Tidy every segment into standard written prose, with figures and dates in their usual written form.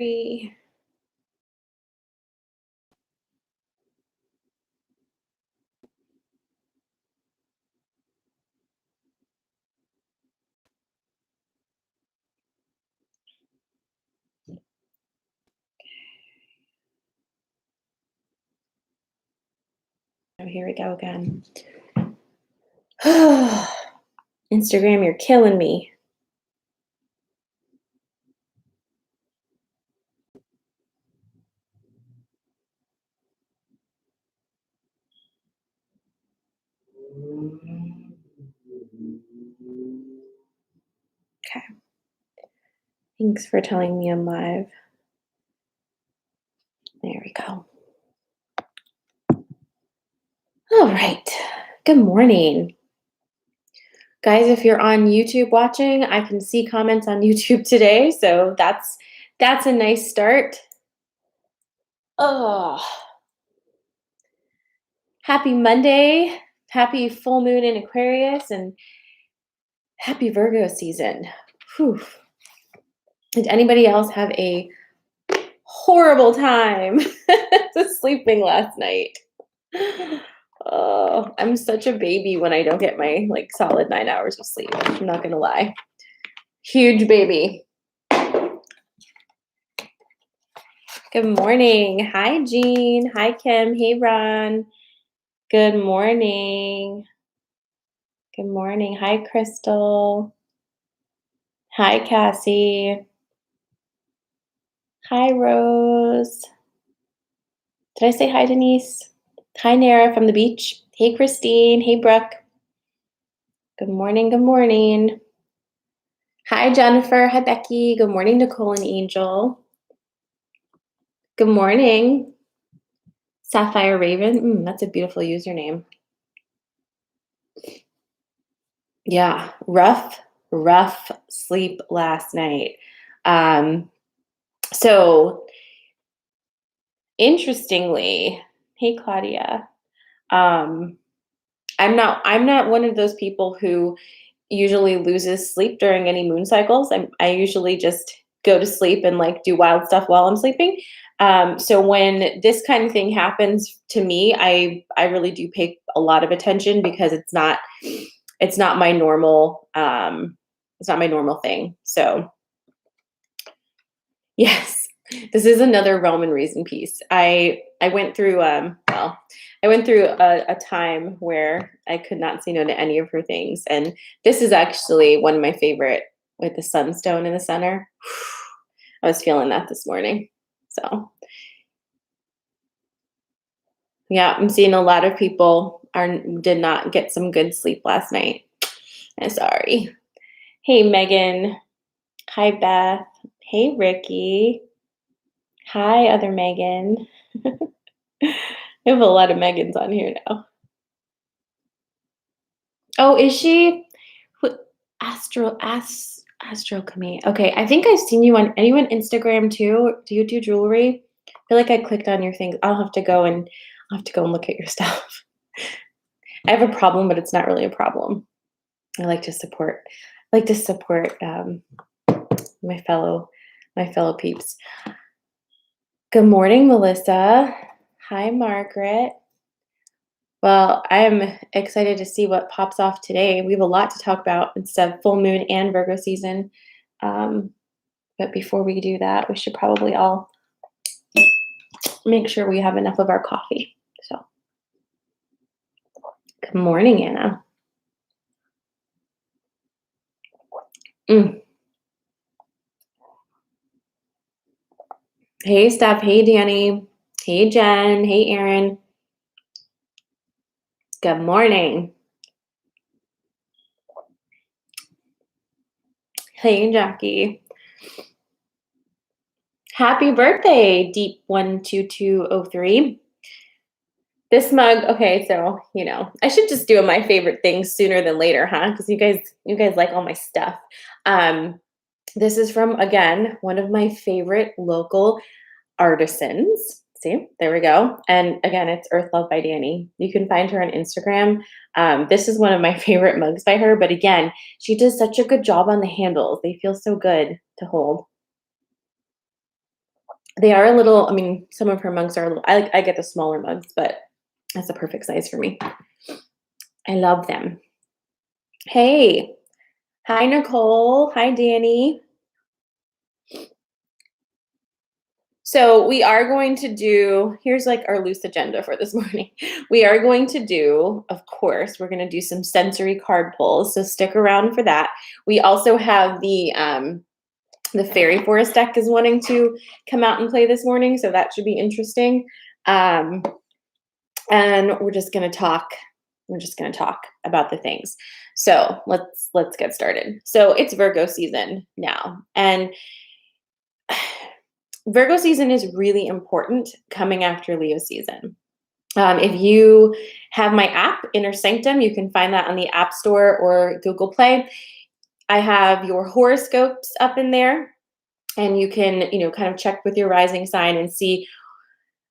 3. Oh, here we go again. Instagram, you're killing me. Okay. Thanks for telling me I'm live. There we go. All right. Good morning. Guys, if you're on YouTube watching, I can see comments on YouTube today, so that's a nice start. Oh. Happy Monday. Happy full moon in Aquarius and happy Virgo season. Whew. Did anybody else have a horrible time sleeping last night? Oh, I'm such a baby when I don't get my solid 9 hours of sleep. I'm not gonna lie. Huge baby. Good morning. Hi, Jean. Hi, Kim. Hey, Ron. Good morning. Good morning. Hi, Crystal. Hi, Cassie. Hi, Rose. Did I say hi, Denise? Hi, Nara from the beach. Hey, Christine. Hey, Brooke. Good morning. Good morning. Hi, Jennifer. Hi, Becky. Good morning, Nicole and Angel. Good morning. Sapphire Raven. That's a beautiful username. Yeah, rough sleep last night. So interestingly, hey Claudia, I'm not one of those people who usually loses sleep during any moon cycles. I usually just go to sleep and do wild stuff while I'm sleeping. So when this kind of thing happens to me, I really do pay a lot of attention because it's not my normal thing. So yes, this is another Realm and Reason piece. I went through a time where I could not say no to any of her things, and this is actually one of my favorite with the sunstone in the center. I was feeling that this morning. So yeah, I'm seeing a lot of people did not get some good sleep last night. I'm sorry. Hey Megan. Hi Beth. Hey Ricky. Hi other Megan. I have a lot of Megans on here now. Oh, is she? Astro Kami. Okay, I think I've seen you on anyone Instagram too. Do you do jewelry? I feel like I clicked on your things. I'll have to go and look at your stuff. I have a problem, but it's not really a problem. I like to support my fellow peeps. Good morning, Melissa. Hi, Margaret. Well, I'm excited to see what pops off today. We have a lot to talk about. It's a full moon and Virgo season. But before we do that, we should probably all make sure we have enough of our coffee. So, good morning, Anna. Hey, Steph. Hey, Danny. Hey, Jen. Hey, Aaron. Good morning. Hey, Jackie. Happy birthday, Deep 12203. This mug, okay, so I should just do my favorite things sooner than later, huh? Because you guys like all my stuff. This is from, again, one of my favorite local artisans. See, there we go. And again, it's Earth Love by Danny. You can find her on Instagram. This is one of my favorite mugs by her, but again, she does such a good job on the handles. They feel so good to hold. They are a little, I mean, some of her mugs are a little, I get the smaller mugs, but that's the perfect size for me. I love them. Hey, hi, Nicole. Hi, Danny. So we are going to do, here's like our loose agenda for this morning. We are going to do, of course, we're going to do some sensory card pulls. So stick around for that. We also have the fairy forest deck is wanting to come out and play this morning. So that should be interesting. Um, and we're just going to talk. We're just going to talk about the things. So let's get started. So it's Virgo season now. And Virgo season is really important coming after Leo season. If you have my app, Inner Sanctum, you can find that on the App Store or Google Play. I have your horoscopes up in there, and you can, kind of check with your rising sign and see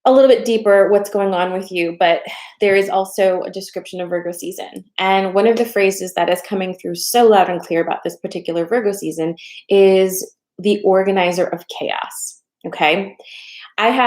a little bit deeper what's going on with you. But there is also a description of Virgo season. And one of the phrases that is coming through so loud and clear about this particular Virgo season is the organizer of chaos. Okay. I've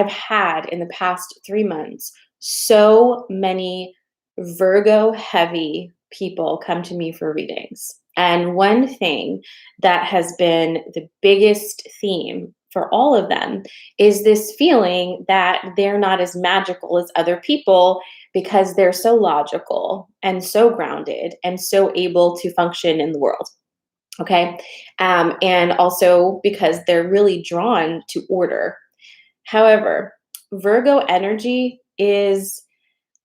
had in the past 3 months so many Virgo heavy people come to me for readings. And one thing that has been the biggest theme for all of them is this feeling that they're not as magical as other people because they're so logical and so grounded and so able to function in the world. Okay. And also because they're really drawn to order. However, Virgo energy is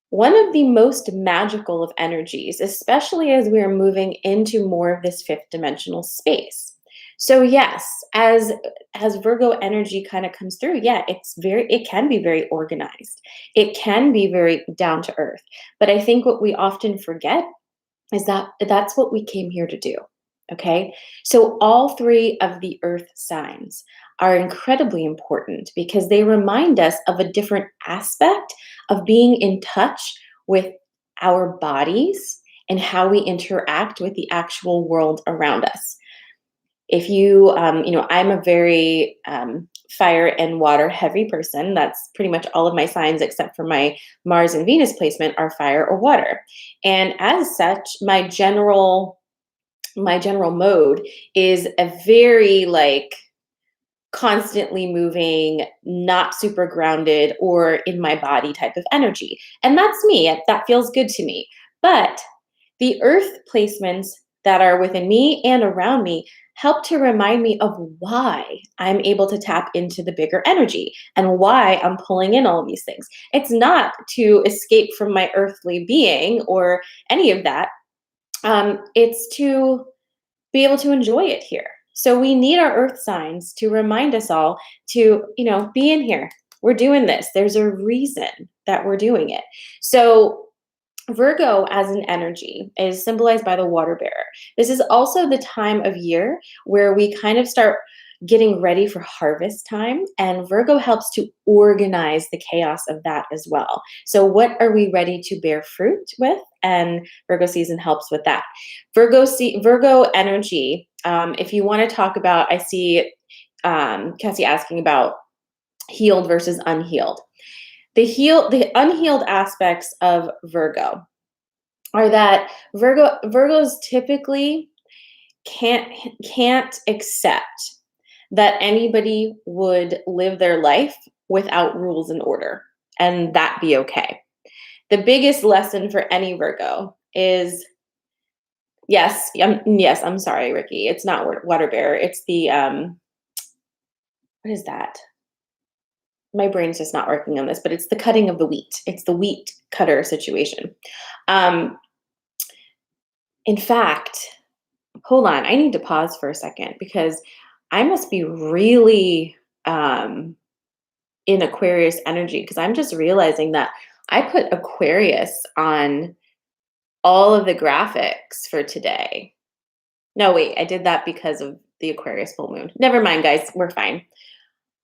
one of the most magical of energies, especially as we are moving into more of this fifth dimensional space. So yes, as Virgo energy kind of comes through, yeah, it can be very organized. It can be very down to earth. But I think what we often forget is that that's what we came here to do. Okay. So all three of the earth signs are incredibly important because they remind us of a different aspect of being in touch with our bodies and how we interact with the actual world around us. If I'm a very fire and water heavy person. That's pretty much all of my signs except for my Mars and Venus placement are fire or water. And as such, my general mode is a very like constantly moving, not super grounded or in my body type of energy. And that's me. That feels good to me. But the earth placements that are within me and around me help to remind me of why I'm able to tap into the bigger energy and why I'm pulling in all of these things. It's not to escape from my earthly being or any of that. It's to be able to enjoy it here. So we need our earth signs to remind us all to, be in here. We're doing this. There's a reason that we're doing it. So Virgo as an energy is symbolized by the water bearer. This is also the time of year where we kind of start getting ready for harvest time, and Virgo helps to organize the chaos of that as well. So what are we ready to bear fruit with? And Virgo season helps with that. Virgo energy, if you want to talk about, I see Cassie asking about healed versus unhealed. The unhealed aspects of Virgo are that Virgos typically can't accept that anybody would live their life without rules and order, and that be okay. The biggest lesson for any Virgo is yes, yes, I'm sorry, Ricky. It's not water bearer. It's the what is that? My brain's just not working on this, but it's the cutting of the wheat. It's the wheat cutter situation. Um, in fact, hold on. I need to pause for a second because I must be really in Aquarius energy because I'm just realizing that I put Aquarius on all of the graphics for today. No, wait, I did that because of the Aquarius full moon. Never mind, guys. We're fine.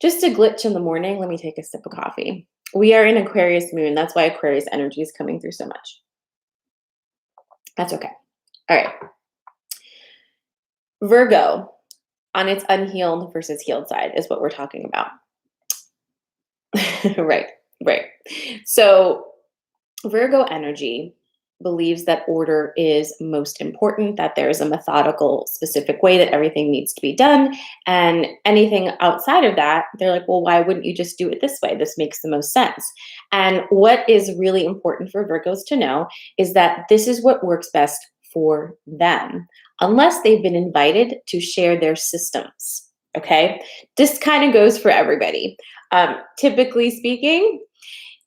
Just a glitch in the morning. Let me take a sip of coffee. We are in Aquarius moon. That's why Aquarius energy is coming through so much. That's okay. All right. Virgo on its unhealed versus healed side is what we're talking about. Right, right. So Virgo energy believes that order is most important, that there's a methodical, specific way that everything needs to be done. And anything outside of that, they're like, well, why wouldn't you just do it this way? This makes the most sense. And what is really important for Virgos to know is that this is what works best for them, unless they've been invited to share their systems. Okay. This kind of goes for everybody. Typically speaking,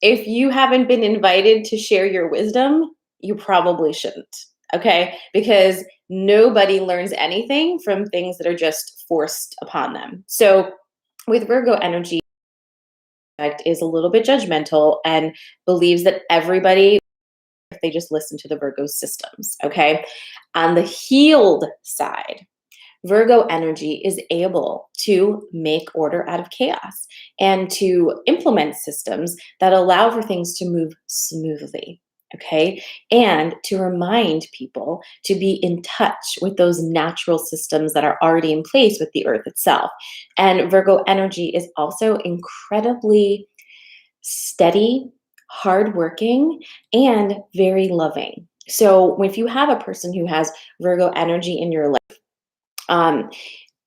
if you haven't been invited to share your wisdom, you probably shouldn't. Okay? Because nobody learns anything from things that are just forced upon them. So with Virgo energy, is a little bit judgmental and believes that everybody, if they just listen to the Virgo systems. Okay? On the healed side, Virgo energy is able to make order out of chaos and to implement systems that allow for things to move smoothly. Okay. And to remind people to be in touch with those natural systems that are already in place with the earth itself. And Virgo energy is also incredibly steady, hardworking, and very loving. So if you have a person who has Virgo energy in your life, um,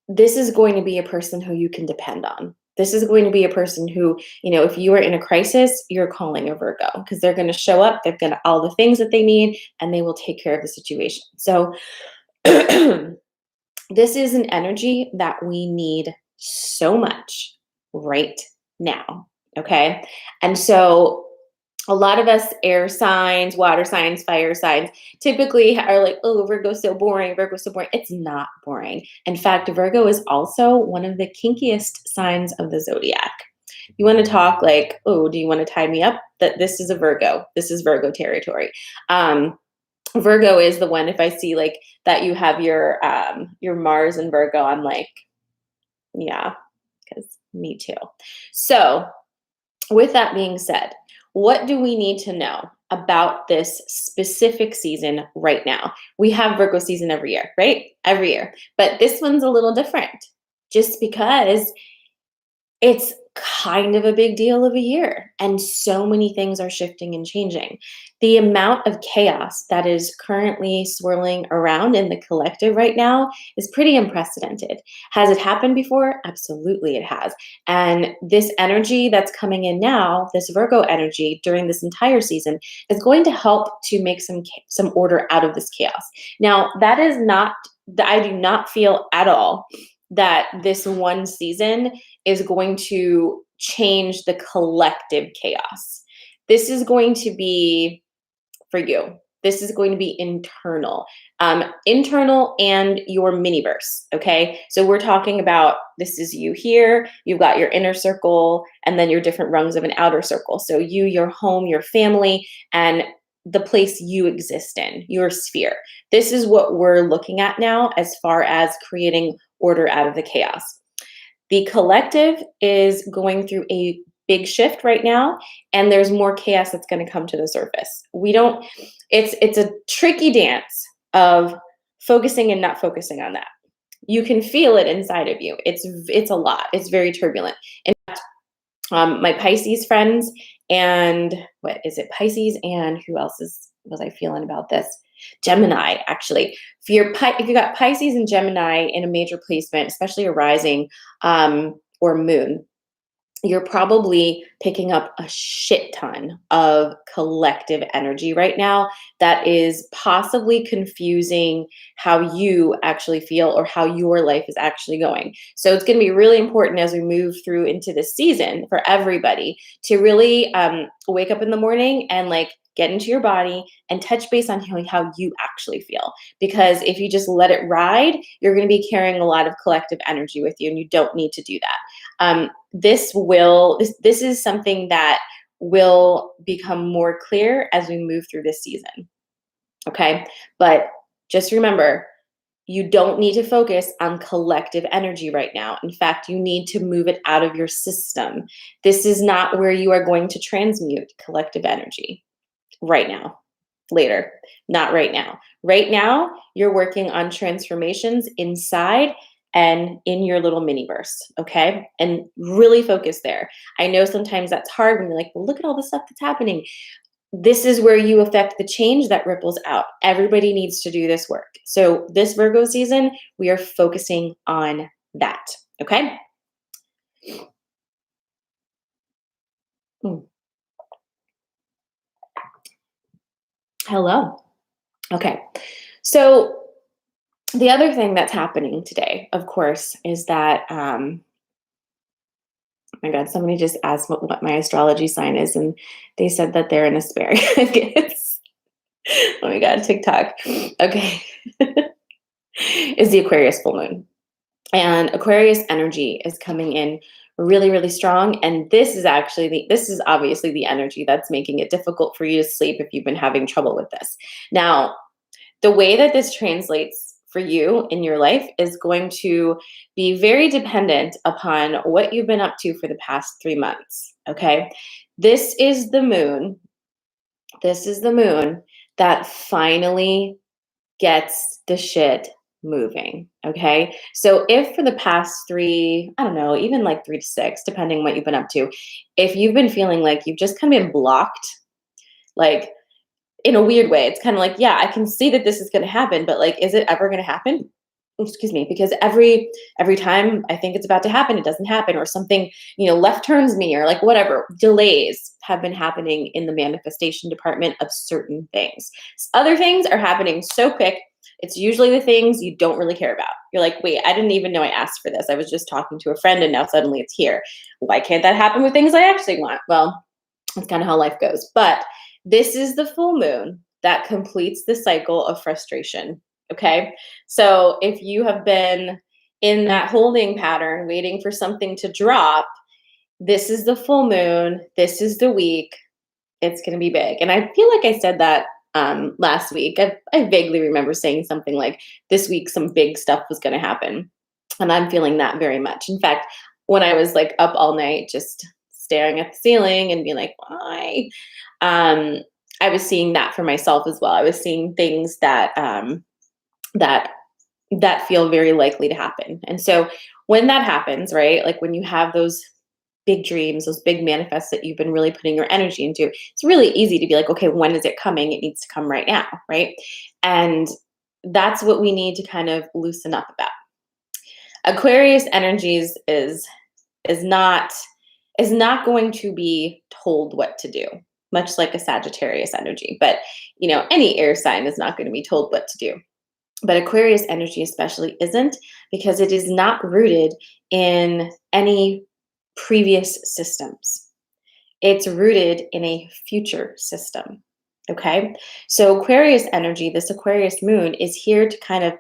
this is going to be a person who you can depend on. This is going to be a person who, if you are in a crisis, you're calling a Virgo because they're going to show up, they've got all the things that they need, and they will take care of the situation. So, this is an energy that we need so much right now. Okay. And so, a lot of us air signs, water signs, fire signs typically are like, oh, Virgo's so boring. Virgo's so boring. It's not boring. In fact, Virgo is also one of the kinkiest signs of the zodiac. You want to talk like, oh, do you want to tie me up? That this is a Virgo. This is Virgo territory. Virgo is the one. If I see like that you have your Mars and Virgo, I'm like, yeah, because me too. So with that being said, what do we need to know about this specific season right now? We have Virgo season every year, right? Every year. But this one's a little different just because it's kind of a big deal of a year, and so many things are shifting and changing. The amount of chaos that is currently swirling around in the collective right now is pretty unprecedented. Has it happened before? Absolutely, it has. And this energy that's coming in now, this Virgo energy during this entire season, is going to help to make some order out of this chaos. Now, that is not. I do not feel at all that this one season is going to change the collective chaos. This is going to be for you. This is going to be internal and your miniverse. Okay. So we're talking about this is you here. You've got your inner circle and then your different rungs of an outer circle. So you, your home, your family, and the place you exist in, your sphere. This is what we're looking at now as far as creating order out of the chaos. The collective is going through a big shift right now, and there's more chaos that's going to come to the surface. It's a tricky dance of focusing and not focusing on that. You can feel it inside of you. It's a lot. It's very turbulent. In fact, my Pisces friends and what is it? Pisces and who else was I feeling about this? Gemini, actually. If you got Pisces and Gemini in a major placement, especially a rising or moon, you're probably picking up a shit ton of collective energy right now that is possibly confusing how you actually feel or how your life is actually going. So it's going to be really important as we move through into this season for everybody to really wake up in the morning and like get into your body and touch base on how you actually feel. Because if you just let it ride, you're going to be carrying a lot of collective energy with you, and you don't need to do that. This is something that will become more clear as we move through this season. Okay. But just remember, you don't need to focus on collective energy right now. In fact, you need to move it out of your system. This is not where you are going to transmute collective energy right now. Later, not right now. Right now, you're working on transformations inside and in your little mini verse, okay? And really focus there. I know sometimes that's hard when you're like, well, look at all the stuff that's happening. This is where you affect the change that ripples out. Everybody needs to do this work. So, this Virgo season, we are focusing on that, okay? Mm. Hello. Okay. So, the other thing that's happening today, of course, is that oh my God, somebody just asked what my astrology sign is, and they said that they're an asparagus. Oh my God, TikTok. Okay. Is the Aquarius full moon. And Aquarius energy is coming in really, really strong. And this is obviously the energy that's making it difficult for you to sleep if you've been having trouble with this. Now, the way that this translates for you in your life is going to be very dependent upon what you've been up to for the past 3 months. Okay. This is the moon. This is the moon that finally gets the shit moving. Okay. So if for the past three, I don't know, even like 3 to 6, depending what you've been up to, if you've been feeling like you've just kind of been blocked, like in a weird way. It's kind of like, yeah, I can see that this is going to happen, but like, is it ever going to happen? Excuse me, because every time I think it's about to happen, it doesn't happen, or something, left turns me, or like whatever. Delays have been happening in the manifestation department of certain things. Other things are happening so quick. It's usually the things you don't really care about. You're like, wait, I didn't even know I asked for this. I was just talking to a friend and now suddenly it's here. Why can't that happen with things I actually want? Well, that's kind of how life goes. But this is the full moon that completes the cycle of frustration. Okay. So if you have been in that holding pattern, waiting for something to drop, this is the full moon. This is the week. It's going to be big. And I feel like I said that last week. I vaguely remember saying something like this week, some big stuff was going to happen. And I'm feeling that very much. In fact, when I was like up all night, just staring at the ceiling and being like, why? Um, I was seeing that for myself as well. I was seeing things that that feel very likely to happen. And so when that happens, right? Like when you have those big dreams, those big manifests that you've been really putting your energy into, it's really easy to be like, okay, when is it coming? It needs to come right now, right? And that's what we need to kind of loosen up about. Aquarius energies is not is not going to be told what to do, much like a Sagittarius energy. But any air sign is not going to be told what to do. But Aquarius energy especially isn't, because it is not rooted in any previous systems. It's rooted in a future system. Okay. So Aquarius energy, this Aquarius moon, is here to kind of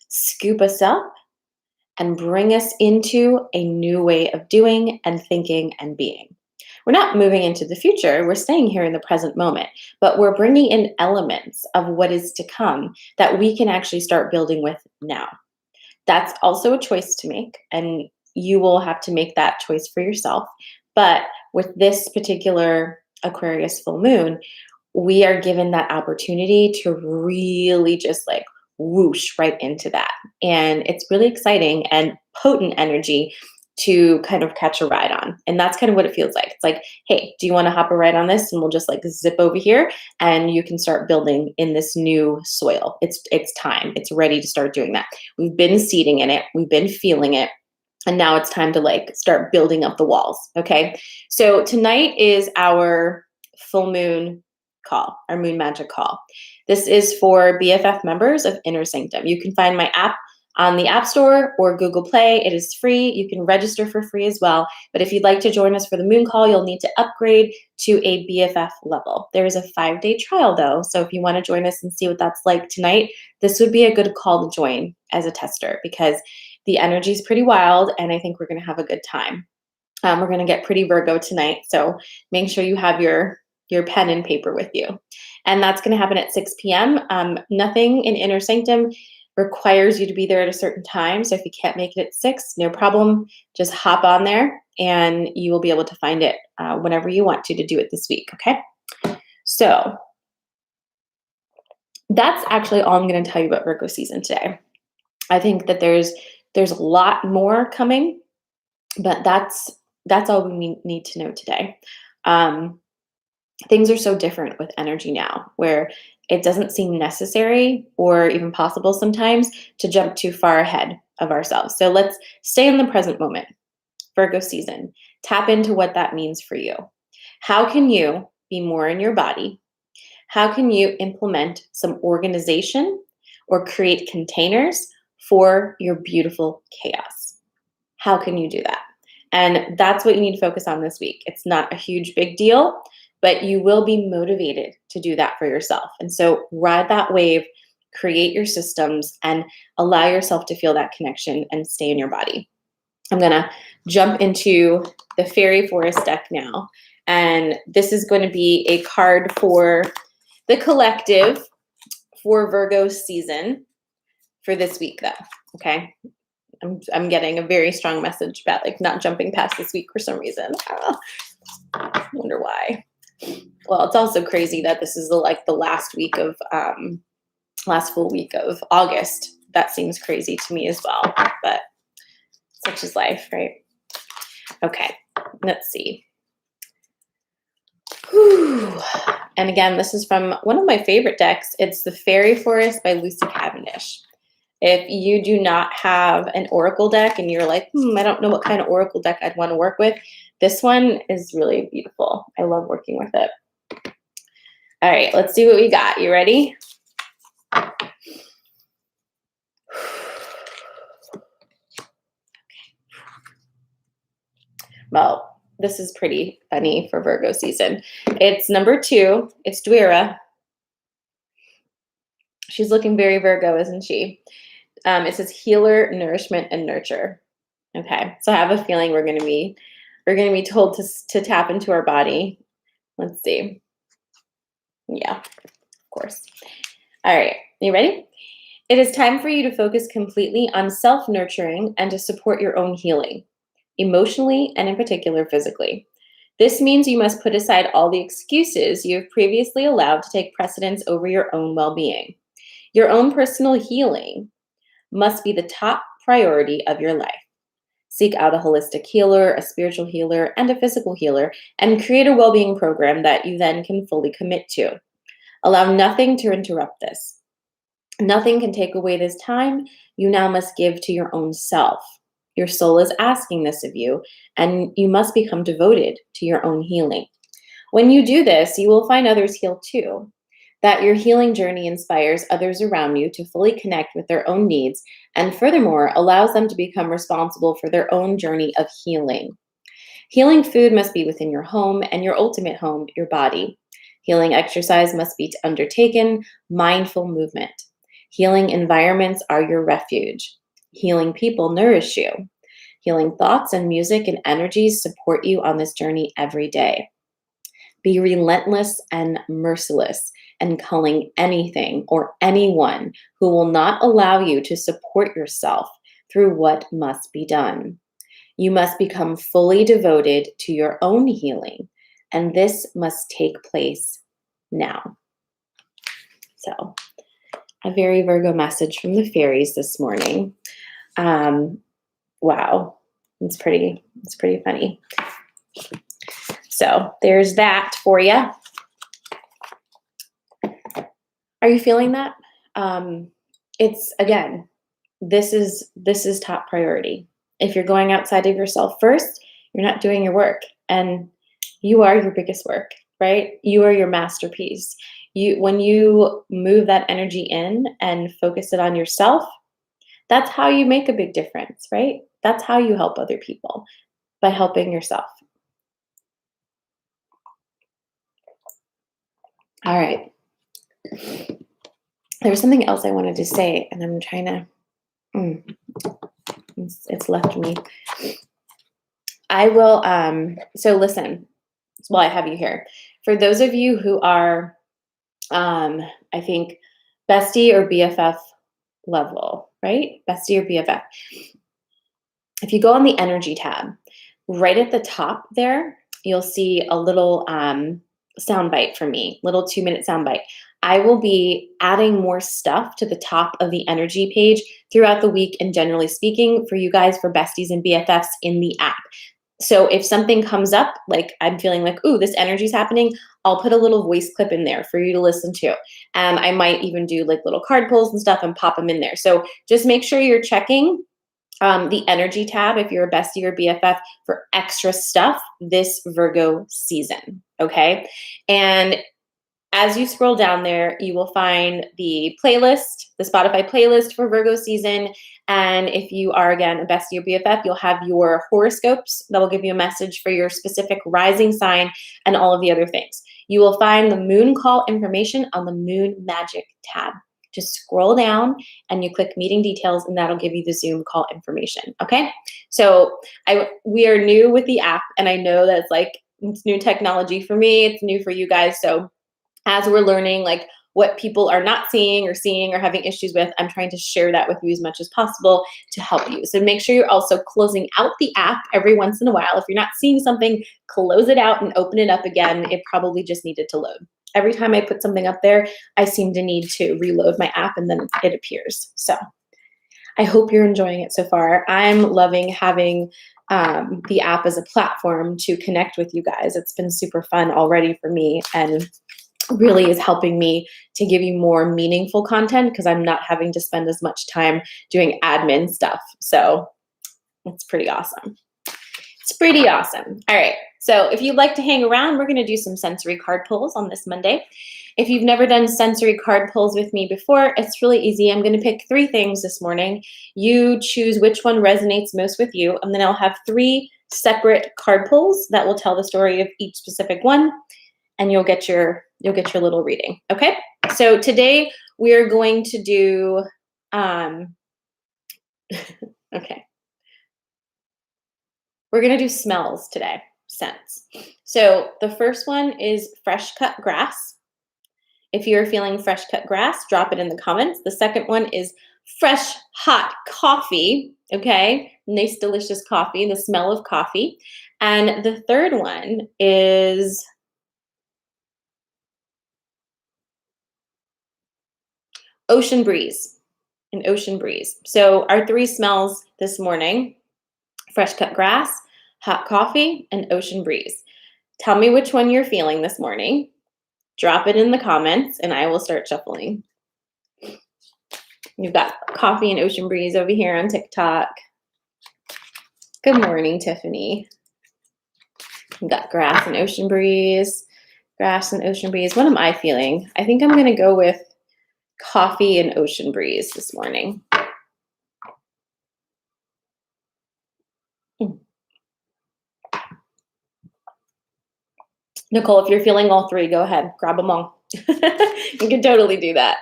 scoop us up and bring us into a new way of doing and thinking and being. We're not moving into the future, we're staying here in the present moment, but we're bringing in elements of what is to come that we can actually start building with now. That's also a choice to make, and you will have to make that choice for yourself. But with this particular Aquarius full moon, we are given that opportunity to really just like whoosh right into that. And it's really exciting and potent energy to kind of catch a ride on. And that's kind of what it feels like. It's like, hey, do you want to hop a ride on this? And we'll just like zip over here and you can start building in this new soil. It's time. It's ready to start doing that. We've been seeding in it. We've been feeling it. And now it's time to like start building up the walls. Okay. So tonight is our full moon call, our moon magic call. This is for BFF members of Inner Sanctum. You can find my app on the App Store or Google Play. It is free. You can register for free as well. But if you'd like to join us for the moon call, you'll need to upgrade to a BFF level. There is a 5-day trial though. So if you want to join us and see what that's like tonight, this would be a good call to join as a tester, because the energy is pretty wild and I think we're going to have a good time. We're going to get pretty Virgo tonight. So make sure you have your pen and paper with you. And that's going to happen at 6 p.m. Nothing in Inner Sanctum requires you to be there at a certain time. So if you can't make it at 6, no problem. Just hop on there and you will be able to find it whenever you want to do it this week. Okay. So that's actually all I'm going to tell you about Virgo season today. I think that there's There's a lot more coming, but that's all we need to know today. Um, Things are so different with energy now, where it doesn't seem necessary or even possible sometimes to jump too far ahead of ourselves. So let's stay in the present moment. Virgo season. Tap into what that means for you. How can you be more in your body? How can you implement some organization or create containers for your beautiful chaos? How can you do that? And that's what you need to focus on this week. It's not a huge big deal, but you will be motivated to do that for yourself. And so ride that wave, create your systems, and allow yourself to feel that connection and stay in your body. I'm going to jump into the Fairy Forest deck now. And this is going to be a card for the collective for Virgo season for this week, though. Okay. I'm getting a very strong message about like not jumping past this week for some reason. I wonder why. Well, it's also crazy that this is the last week of last full week of August. That seems crazy to me as well, but such is life, right? Okay, let's see. Whew. And again, this is from one of my favorite decks. It's the Fairy Forest by Lucy Cavendish. If you do not have an oracle deck and you're like, I don't know what kind of oracle deck I'd want to work with, this one is really beautiful. I love working with it. All right, let's see what we got. You ready? Well, this is pretty funny for Virgo season. It's number 2. It's Dwira. She's looking very Virgo, isn't she? It says healer, nourishment, and nurture. Okay, so I have a feeling we're going to be told to tap into our body. Let's see. Yeah, of course. All right, you ready? It is time for you to focus completely on self-nurturing and to support your own healing, emotionally and in particular physically. This means you must put aside all the excuses you have previously allowed to take precedence over your own well-being. Your own personal healing must be the top priority of your life. Seek out a holistic healer, a spiritual healer, and a physical healer, and create a well-being program that you then can fully commit to. Allow nothing to interrupt this. Nothing can take away this time you now must give to your own self. Your soul is asking this of you, and you must become devoted to your own healing. When you do this, you will find others heal too. That your healing journey inspires others around you to fully connect with their own needs, and furthermore, allows them to become responsible for their own journey of healing. Healing food must be within your home, and your ultimate home, your body. Healing exercise must be undertaken, mindful movement. Healing environments are your refuge. Healing people nourish you. Healing thoughts and music and energies support you on this journey every day. Be relentless and merciless and culling anything or anyone who will not allow you to support yourself through what must be done. You must become fully devoted to your own healing, and this must take place now. So, a very Virgo message from the fairies this morning. Wow, it's pretty funny. So there's that for you. Are you feeling that? It's again, this is top priority. If you're going outside of yourself first, you're not doing your work, and you are your biggest work, right? You are your masterpiece. When you move that energy in and focus it on yourself, that's how you make a big difference, right? That's how you help other people, by helping yourself. All right. There was something else I wanted to say, and I'm trying to, it's left me. I will, so listen, while I have you here, for those of you who are, I think, bestie or BFF level, right? Bestie or BFF. If you go on the energy tab, right at the top there, you'll see a little sound bite from me, little 2-minute sound bite. I will be adding more stuff to the top of the energy page throughout the week and generally speaking for you guys, for besties and BFFs in the app. So if something comes up, like I'm feeling like, ooh, this energy's happening, I'll put a little voice clip in there for you to listen to. And I might even do like little card pulls and stuff and pop them in there. So just make sure you're checking the energy tab if you're a bestie or BFF for extra stuff this Virgo season. Okay. And as you scroll down there, you will find the playlist, the Spotify playlist for Virgo season. And if you are, again, a bestie or BFF, you'll have your horoscopes that will give you a message for your specific rising sign and all of the other things. You will find the moon call information on the Moon Magic tab. Just scroll down and you click meeting details, and that'll give you the Zoom call information. Okay. So we are new with the app, and I know that's like, it's new technology for me. It's new for you guys. So as we're learning like what people are not seeing or having issues with, I'm trying to share that with you as much as possible to help you. So make sure you're also closing out the app every once in a while. If you're not seeing something, close it out and open it up again. It probably just needed to load. Every time I put something up there, I seem to need to reload my app and then it appears. So I hope you're enjoying it so far. I'm loving having the app as a platform to connect with you guys. It's been super fun already for me, and really is helping me to give you more meaningful content because I'm not having to spend as much time doing admin stuff. So it's pretty awesome. It's pretty awesome. All right. So if you'd like to hang around, we're going to do some sensory card pulls on this Monday. If you've never done sensory card pulls with me before, it's really easy. I'm going to pick 3 things this morning. You choose which one resonates most with you, and then I'll have 3 separate card pulls that will tell the story of each specific one, and you'll get your little reading. Okay. So today we are going to do, okay. We're going to do smells today, scents. So the first one is fresh cut grass. If you're feeling fresh cut grass, drop it in the comments. The second one is fresh hot coffee. Okay. Nice, delicious coffee, the smell of coffee. And the third one is ocean breeze, an ocean breeze. So our 3 smells this morning: fresh cut grass, hot coffee, and ocean breeze. Tell me which one you're feeling this morning. Drop it in the comments and I will start shuffling. You've got coffee and ocean breeze over here on TikTok. Good morning, Tiffany. You've got grass and ocean breeze. Grass and ocean breeze. What am I feeling? I think I'm going to go with coffee and ocean breeze this morning. Nicole, if you're feeling all 3, go ahead, grab them all. You can totally do that.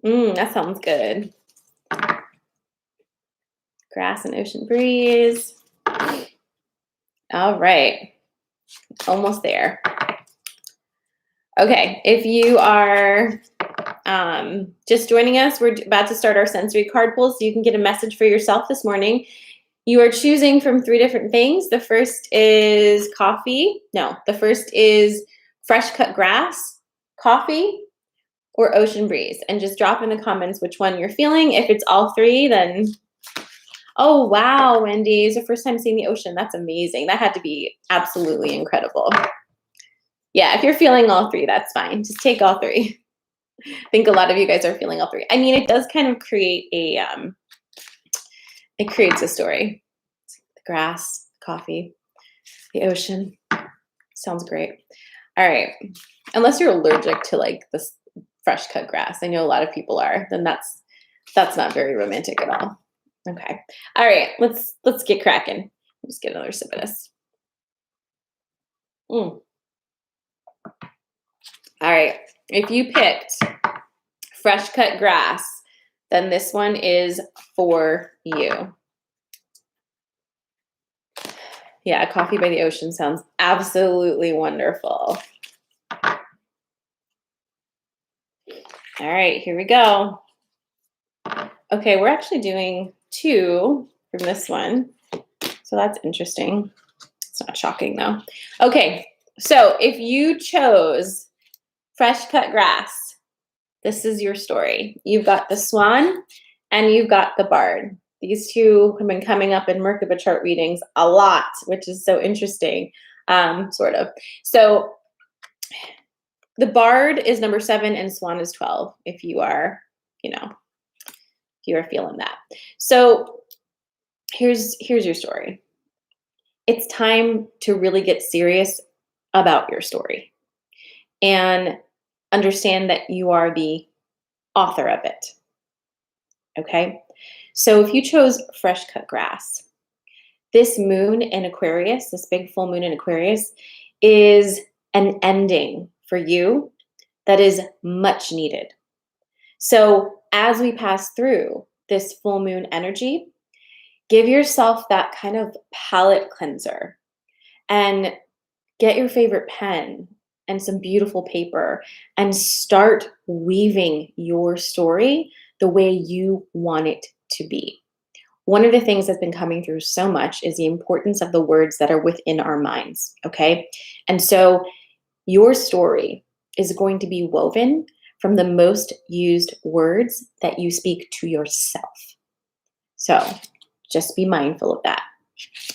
That sounds good. Grass and ocean breeze. All right, almost there. Okay, if you are just joining us, we're about to start our sensory card pull, so you can get a message for yourself this morning. You are choosing from 3 different things. The first is coffee. No, the first is fresh cut grass, coffee, or ocean breeze. And just drop in the comments which one you're feeling. If it's all 3, then, oh, wow, Wendy, it's the first time seeing the ocean. That's amazing. That had to be absolutely incredible. Yeah, if you're feeling all 3, that's fine. Just take all 3. I think a lot of you guys are feeling all 3. I mean, it does kind of create a, it creates a story. The grass, coffee, the ocean. Sounds great. All right. Unless you're allergic to like this fresh cut grass, I know a lot of people are, then that's not very romantic at all. Okay. All right. Let's get cracking. Just get another sip of this. All right. If you picked fresh cut grass, then this one is for you. Yeah, coffee by the ocean sounds absolutely wonderful. All right, here we go. Okay, we're actually doing 2 from this one. So that's interesting. It's not shocking though. Okay, so if you chose fresh cut grass, this is your story. You've got the swan and you've got the bard. These two have been coming up in Merkaba chart readings a lot, which is so interesting, sort of. So the bard is number 7 and swan is 12, if you are, if you are feeling that. So here's your story. It's time to really get serious about your story and understand that you are the author of it. Okay? So if you chose fresh cut grass, this moon in Aquarius, this big full moon in Aquarius, is an ending for you that is much needed. So as we pass through this full moon energy, give yourself that kind of palette cleanser and get your favorite pen and some beautiful paper and start weaving your story the way you want it to be. One of the things that's been coming through so much is the importance of the words that are within our minds, okay? And so your story is going to be woven from the most used words that you speak to yourself. So just be mindful of that.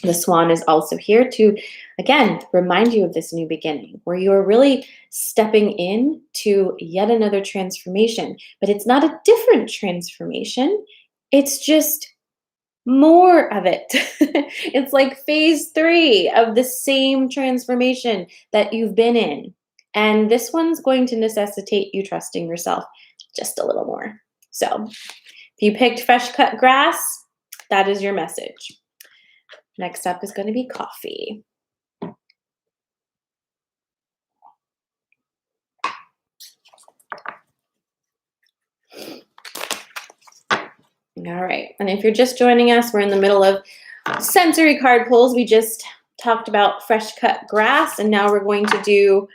The swan is also here to, again, remind you of this new beginning where you're really stepping in to yet another transformation. But it's not a different transformation. It's just more of it. It's like phase 3 of the same transformation that you've been in. And this one's going to necessitate you trusting yourself just a little more. So if you picked fresh cut grass, that is your message. Next up is going to be coffee. All right. And if you're just joining us, we're in the middle of sensory card pulls. We just talked about fresh cut grass, and now we're going to do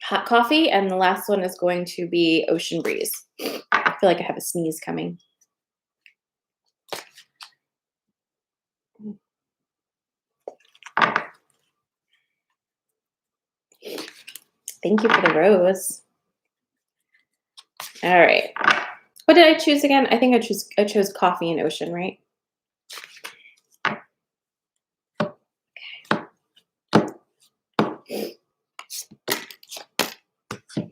hot coffee, and the last one is going to be ocean breeze. I feel like I have a sneeze coming. Thank you for the rose. All right. What did I choose again? I think I chose coffee and ocean, right? Okay.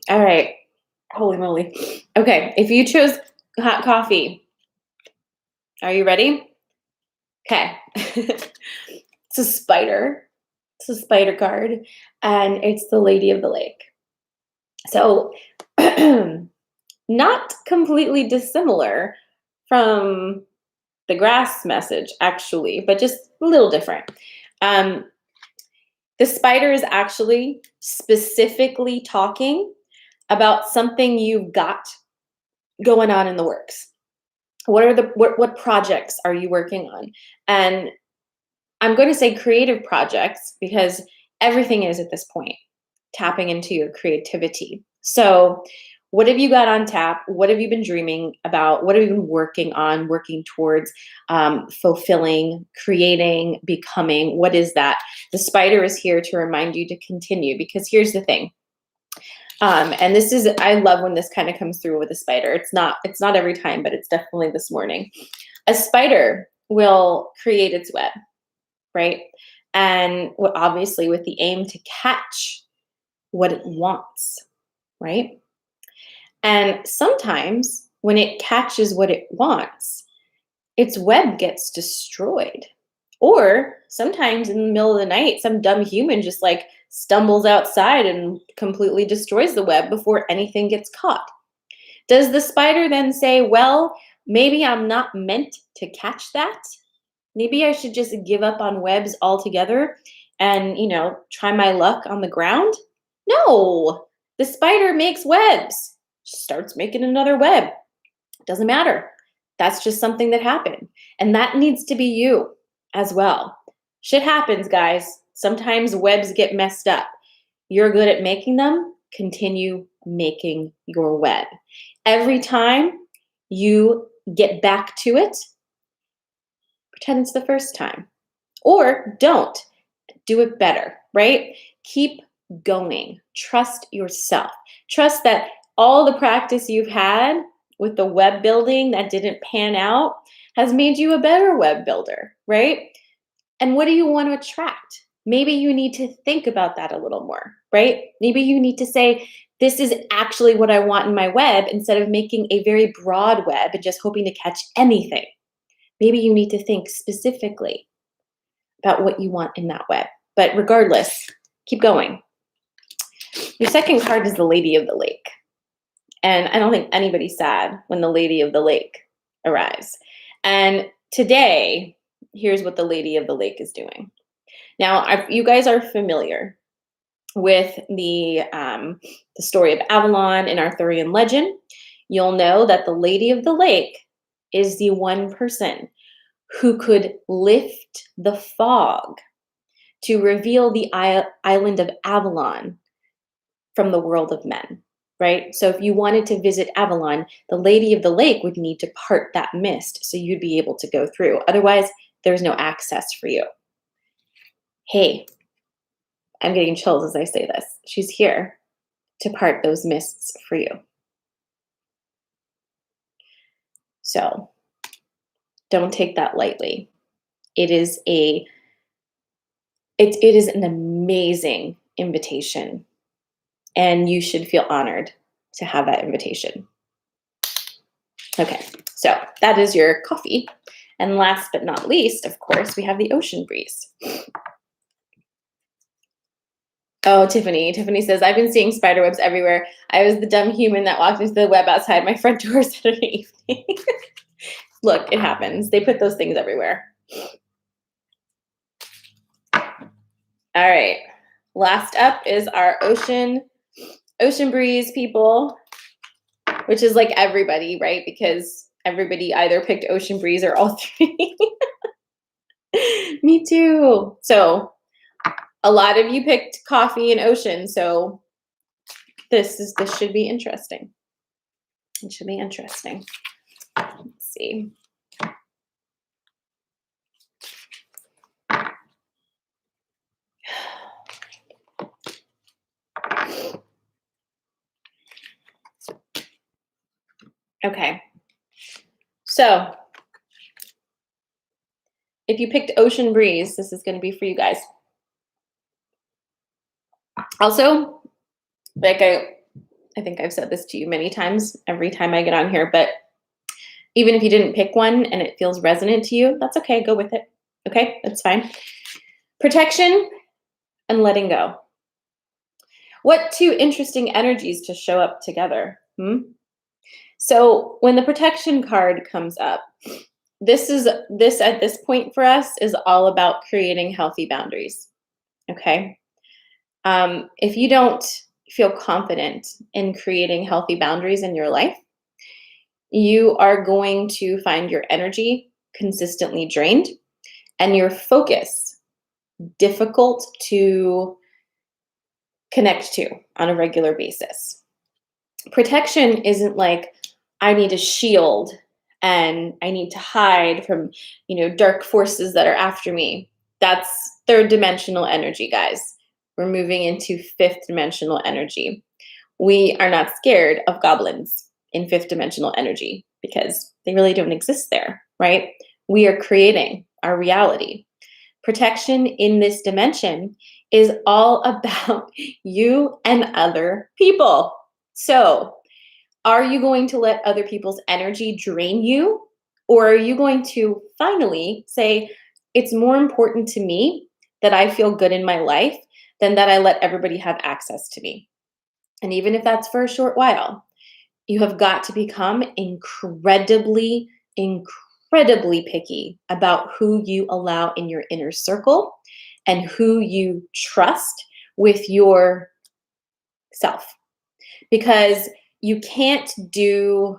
All right. Holy moly. Okay, if you chose hot coffee, are you ready? Okay. It's a spider. It's a spider card, and it's the Lady of the Lake. So not completely dissimilar from the grass message, actually, but just a little different. The spider is actually specifically talking about something you've got going on in the works. What projects are you working on? And I'm going to say creative projects because everything is at this point tapping into your creativity. So what have you got on tap? What have you been dreaming about? What have you been working on, working towards, fulfilling, creating, becoming? What is that? The spider is here to remind you to continue, because here's the thing. And this is, I love when this kind of comes through with a spider. It's not every time, but it's definitely this morning. A spider will create its web, right? And obviously with the aim to catch what it wants, right? And sometimes when it catches what it wants, its web gets destroyed. Or sometimes in the middle of the night, some dumb human just like stumbles outside and completely destroys the web before anything gets caught. Does the spider then say, well, maybe I'm not meant to catch that? Maybe I should just give up on webs altogether and, try my luck on the ground? No, the spider makes webs, starts making another web. Doesn't matter. That's just something that happened. And that needs to be you as well. Shit happens, guys. Sometimes webs get messed up. You're good at making them. Continue making your web. Every time you get back to it, Pretend it's the first time. Or don't. Do it better, right? Keep going. Trust yourself. Trust that all the practice you've had with the web building that didn't pan out has made you a better web builder, right? And what do you want to attract? Maybe you need to think about that a little more, right? Maybe you need to say, this is actually what I want in my web instead of making a very broad web and just hoping to catch anything. Maybe you need to think specifically about what you want in that web. But regardless, keep going. Your second card is the Lady of the Lake. And I don't think anybody's sad when the Lady of the Lake arrives. And today, here's what the Lady of the Lake is doing. Now, if you guys are familiar with the story of Avalon in Arthurian legend, you'll know that the Lady of the Lake is the one person who could lift the fog to reveal the island of Avalon from the world of men, right? So if you wanted to visit Avalon, the Lady of the Lake would need to part that mist so you'd be able to go through. Otherwise, there's no access for you. Hey, I'm getting chills as I say this. She's here to part those mists for you. So don't take that lightly. It is an amazing invitation, and you should feel honored to have that invitation. Okay, so that is your coffee. And last but not least, of course, we have the ocean breeze. Oh, Tiffany. Tiffany says, I've been seeing spider webs everywhere. I was the dumb human that walked into the web outside my front door Saturday evening. Look, it happens. They put those things everywhere. All right. Last up is our ocean breeze people, which is like everybody, right? Because everybody either picked ocean breeze or all three. Me too. So a lot of you picked coffee and ocean. So this should be interesting. It should be interesting. Let's see. Okay. So if you picked ocean breeze, this is going to be for you guys. Also, like I think I've said this to you many times every time I get on here, but even if you didn't pick one and it feels resonant to you, that's okay. Go with it. Okay, that's fine. Protection and letting go. What two interesting energies to show up together? So when the protection card comes up, this at this point for us is all about creating healthy boundaries. Okay. If you don't feel confident in creating healthy boundaries in your life, you are going to find your energy consistently drained and your focus difficult to connect to on a regular basis. Protection isn't like, I need a shield and I need to hide from, dark forces that are after me. That's third dimensional energy, guys. We're moving into fifth dimensional energy. We are not scared of goblins in fifth dimensional energy because they really don't exist there, right? We are creating our reality. Protection in this dimension is all about you and other people. So, are you going to let other people's energy drain you? Or are you going to finally say, it's more important to me that I feel good in my life than that I let everybody have access to me? And even if that's for a short while, you have got to become incredibly picky about who you allow in your inner circle and who you trust with your self. Because you can't do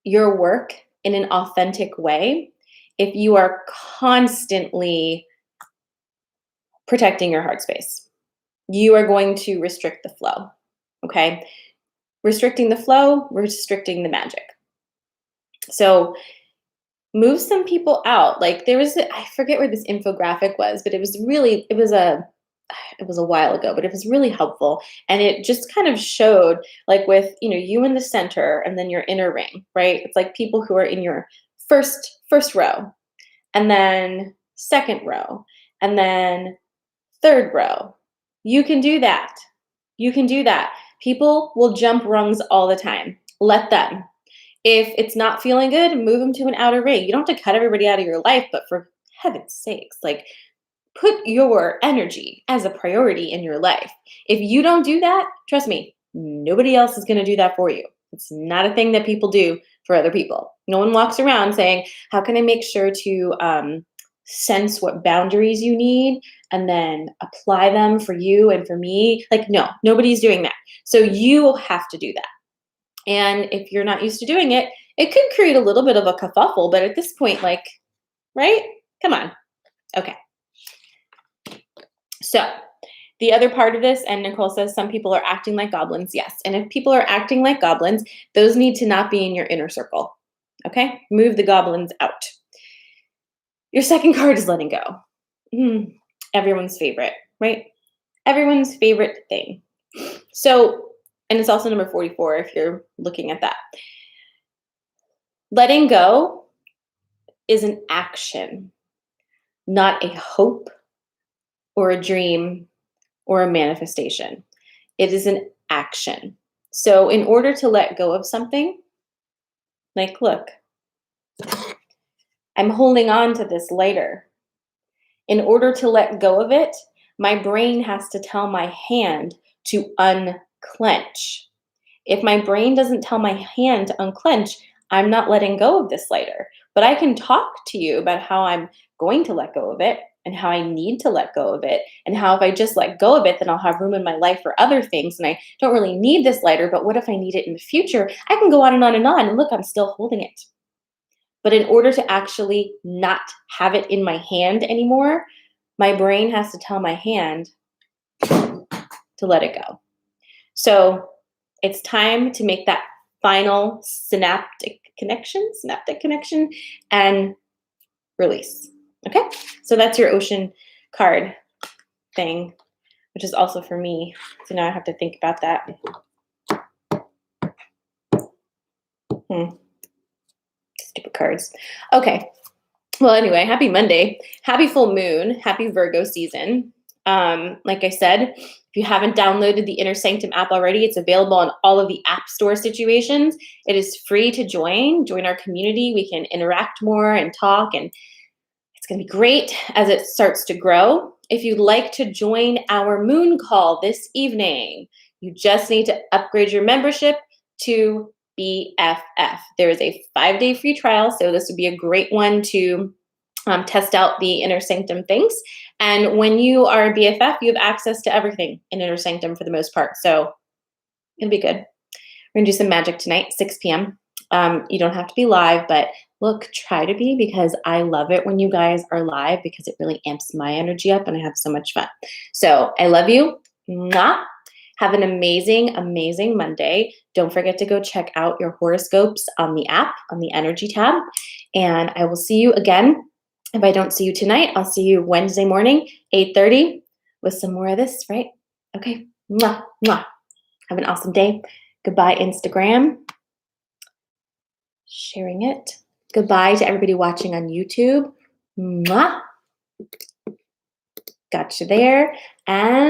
your work in an authentic way if you are constantly protecting your heart space. You are going to restrict the flow. Okay? Restricting the flow, restricting the magic. So move some people out. Like there was, I forget where this infographic was, but it was a while ago, but it was really helpful. And it just kind of showed like with, you in the center and then your inner ring, right? It's like people who are in your first row and then second row and then third row. You can do that. You can do that. People will jump rungs all the time. Let them. If it's not feeling good, move them to an outer ring. You don't have to cut everybody out of your life, but for heaven's sakes, like put your energy as a priority in your life. If you don't do that, trust me, nobody else is going to do that for you. It's not a thing that people do for other people. No one walks around saying, how can I make sure to sense what boundaries you need and then apply them for you and for me? Like, no, nobody's doing that. So you have to do that. And if you're not used to doing it, it could create a little bit of a kerfuffle. But at this point, like, right? Come on. Okay. So the other part of this, and Nicole says some people are acting like goblins. Yes. And if people are acting like goblins, those need to not be in your inner circle. Okay? Move the goblins out. Your second card is letting go. Everyone's favorite, right? Everyone's favorite thing. So, and it's also number 44 if you're looking at that. Letting go is an action, not a hope or a dream or a manifestation. It is an action. So in order to let go of something, like look, I'm holding on to this lighter. In order to let go of it, my brain has to tell my hand to unclench. If my brain doesn't tell my hand to unclench, I'm not letting go of this lighter. But I can talk to you about how I'm going to let go of it and how I need to let go of it and how if I just let go of it, then I'll have room in my life for other things. And I don't really need this lighter, but what if I need it in the future? I can go on and on and on. And look, I'm still holding it. But in order to actually not have it in my hand anymore, my brain has to tell my hand to let it go. So it's time to make that final synaptic connection and release. Okay? So that's your ocean card thing, which is also for me. So now I have to think about that. Stupid cards. Okay. Well, anyway, happy Monday. Happy full moon. Happy Virgo season. Like I said, if you haven't downloaded the Inner Sanctum app already, it's available on all of the app store situations. It is free to join our community. We can interact more and talk, and it's going to be great as it starts to grow. If you'd like to join our moon call this evening, you just need to upgrade your membership to BFF. There is a 5-day free trial, so this would be a great one to test out the Inner Sanctum things. And when you are a BFF, you have access to everything in Inner Sanctum for the most part. So it'll be good. We're going to do some magic tonight, 6 p.m. You don't have to be live, but look, try to be, because I love it when you guys are live because it really amps my energy up and I have so much fun. So I love you. Mwah. Have an amazing, amazing Monday. Don't forget to go check out your horoscopes on the app, on the energy tab. And I will see you again. If I don't see you tonight, I'll see you Wednesday morning, 8:30, with some more of this, right? Okay. Mwah, mwah. Have an awesome day. Goodbye, Instagram. Sharing it. Goodbye to everybody watching on YouTube. Mwah. Got you there. And